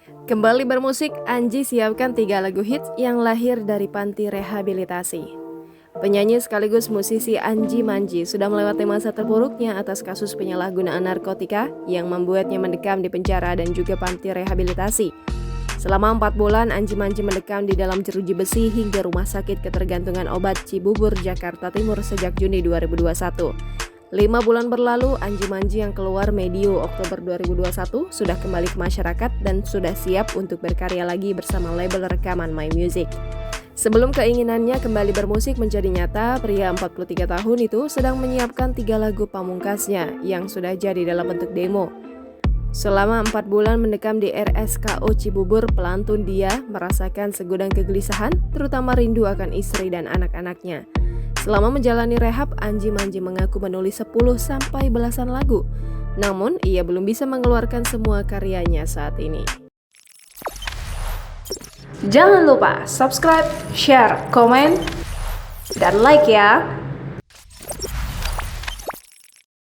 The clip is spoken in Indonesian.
Kembali bermusik, Anji siapkan 3 lagu hits yang lahir dari panti rehabilitasi. Penyanyi sekaligus musisi Anji Manji sudah melewati masa terpuruknya atas kasus penyalahgunaan narkotika yang membuatnya mendekam di penjara dan juga panti rehabilitasi. Selama 4 bulan, Anji Manji mendekam di dalam jeruji besi hingga Rumah Sakit Ketergantungan Obat Cibubur, Jakarta Timur sejak Juni 2021. 5 bulan berlalu, Anji Manji yang keluar medio Oktober 2021 sudah kembali ke masyarakat dan sudah siap untuk berkarya lagi bersama label rekaman My Music. Sebelum keinginannya kembali bermusik menjadi nyata, pria 43 tahun itu sedang menyiapkan 3 lagu pamungkasnya yang sudah jadi dalam bentuk demo. Selama 4 bulan mendekam di RSKO Cibubur, pelantun dia merasakan segudang kegelisahan, terutama rindu akan istri dan anak-anaknya. Selama menjalani rehab, Anji Manji mengaku menulis 10 sampai belasan lagu. Namun, ia belum bisa mengeluarkan semua karyanya saat ini. Jangan lupa subscribe, share, komen, dan like ya!